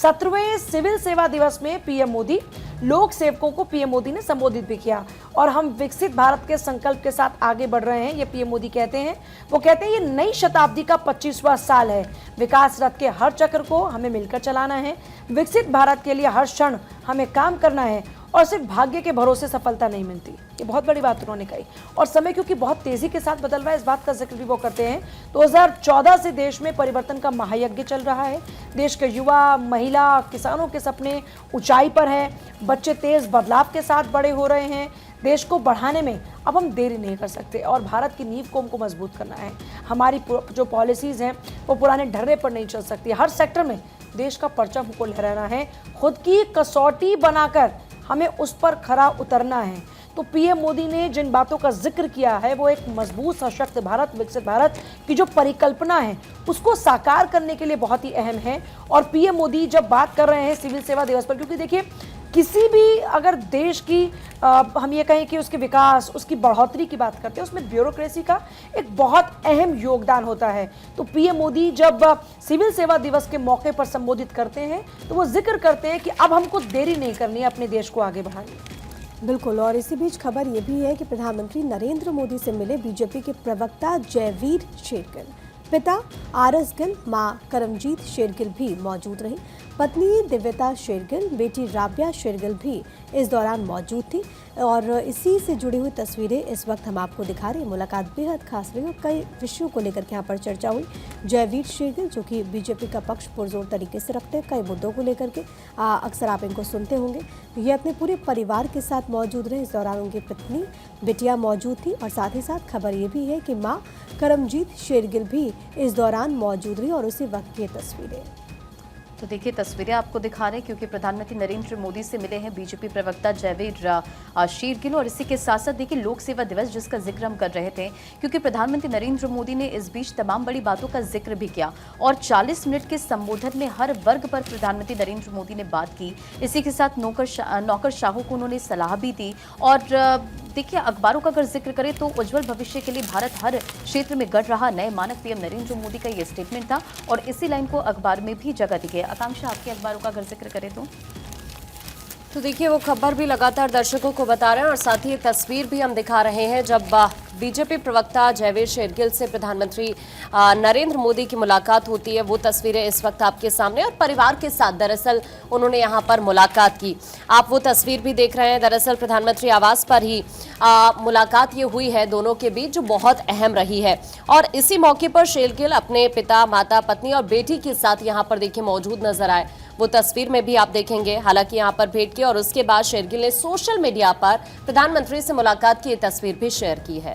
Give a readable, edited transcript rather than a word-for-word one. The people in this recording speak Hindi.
17वें सिविल सेवा दिवस में पीएम मोदी, लोक सेवकों को पीएम मोदी ने संबोधित भी किया और हम विकसित भारत के संकल्प के साथ आगे बढ़ रहे हैं, ये पीएम मोदी कहते हैं। वो कहते हैं ये नई शताब्दी का 25वां साल है। विकास रथ के हर चक्र को हमें मिलकर चलाना है। विकसित भारत के लिए हर क्षण हमें काम करना है और सिर्फ भाग्य के भरोसे सफलता नहीं मिलती। ये बहुत बड़ी बात उन्होंने कही। और समय क्योंकि बहुत तेजी के साथ बदल रहा है, इस बात का जिक्र भी वो करते हैं। 2014 से देश में परिवर्तन का महायज्ञ चल रहा है। देश के युवा, महिला, किसानों के सपने ऊंचाई पर है। बच्चे तेज बदलाव के साथ बड़े हो रहे हैं। देश को बढ़ाने में अब हम देरी नहीं कर सकते और भारत की नींव को हमको मजबूत करना है। हमारी जो पॉलिसीज हैं वो पुराने ढर्रे पर नहीं चल सकती। हर सेक्टर में देश का परचम हमको लहराना है। खुद की कसौटी बनाकर हमें उस पर खरा उतरना है। तो पीएम मोदी ने जिन बातों का जिक्र किया है वो एक मजबूत, सशक्त भारत, विकसित भारत की जो परिकल्पना है उसको साकार करने के लिए बहुत ही अहम है। और पीएम मोदी जब बात कर रहे हैं सिविल सेवा दिवस पर, क्योंकि देखिए किसी भी अगर देश की हम ये कहें कि उसके विकास, उसकी बढ़ोतरी की बात करते हैं, उसमें ब्यूरोक्रेसी का एक बहुत अहम योगदान होता है। तो पीएम मोदी जब सिविल सेवा दिवस के मौके पर संबोधित करते हैं तो वो जिक्र करते हैं कि अब हमको देरी नहीं करनी है अपने देश को आगे बढ़ाने। बिल्कुल। और इसी बीच खबर ये भी है कि प्रधानमंत्री नरेंद्र मोदी से मिले बीजेपी के प्रवक्ता जयवीर शेरगिल। पिता आरएस गिल, मां करमजीत शेरगिल भी मौजूद रही। पत्नी दिव्यता शेरगिल, बेटी राबिया शेरगिल भी इस दौरान मौजूद थी। और इसी से जुड़ी हुई तस्वीरें इस वक्त हम आपको दिखा रहे हैं। मुलाकात बेहद खास रही और कई विषयों को लेकर के यहाँ पर चर्चा हुई। जयवीर शेरगिल जो कि बीजेपी का पक्ष पुरजोर तरीके से रखते हैं, कई मुद्दों को लेकर के अक्सर आप इनको सुनते होंगे। ये अपने पूरे परिवार के साथ मौजूद रहे। इस दौरान उनकी पत्नी बिटिया मौजूद थी और साथ ही साथ खबर ये भी है कि माँ करमजीत शेरगिल भी इस दौरान मौजूद रही। और उसी वक्त की तस्वीरें तो देखिए, तस्वीरें आपको दिखा रहे हैं क्योंकि प्रधानमंत्री नरेंद्र मोदी से मिले हैं बीजेपी प्रवक्ता जयवीर शेरगिल। और इसी के साथ साथ देखिए लोक सेवा दिवस जिसका जिक्र हम कर रहे थे, क्योंकि प्रधानमंत्री नरेंद्र मोदी ने इस बीच तमाम बड़ी बातों का जिक्र भी किया और 40 मिनट के संबोधन में हर वर्ग पर प्रधानमंत्री नरेंद्र मोदी ने बात की। इसी के साथ नौकरशाहों को उन्होंने सलाह भी दी। और देखिए, अखबारों का अगर जिक्र करें तो उज्जवल भविष्य के लिए भारत हर क्षेत्र में गढ़ रहा नए मानक, पीएम नरेंद्र मोदी का ये स्टेटमेंट था और इसी लाइन को अखबार में भी जगह दी गई। आकांक्षा, आपके अखबारों का अगर जिक्र करें तो देखिए वो खबर भी लगातार दर्शकों को बता रहे हैं और साथ ही एक तस्वीर भी हम दिखा रहे हैं जब बीजेपी प्रवक्ता जयवीर शेरगिल से प्रधानमंत्री नरेंद्र मोदी की मुलाकात होती है। वो तस्वीरें इस वक्त आपके सामने और परिवार के साथ दरअसल उन्होंने यहां पर मुलाकात की। आप वो तस्वीर भी देख रहे हैं। दरअसल प्रधानमंत्री आवास पर ही मुलाकात ये हुई है दोनों के बीच, जो बहुत अहम रही है। और इसी मौके पर शेरगिल अपने पिता, माता, पत्नी और बेटी के साथ यहाँ पर देखिए मौजूद नजर आए। वो तस्वीर में भी आप देखेंगे। हालांकि यहाँ पर भेंट की और उसके बाद शेरगिल ने सोशल मीडिया पर प्रधानमंत्री से मुलाकात की ये तस्वीर भी शेयर की है।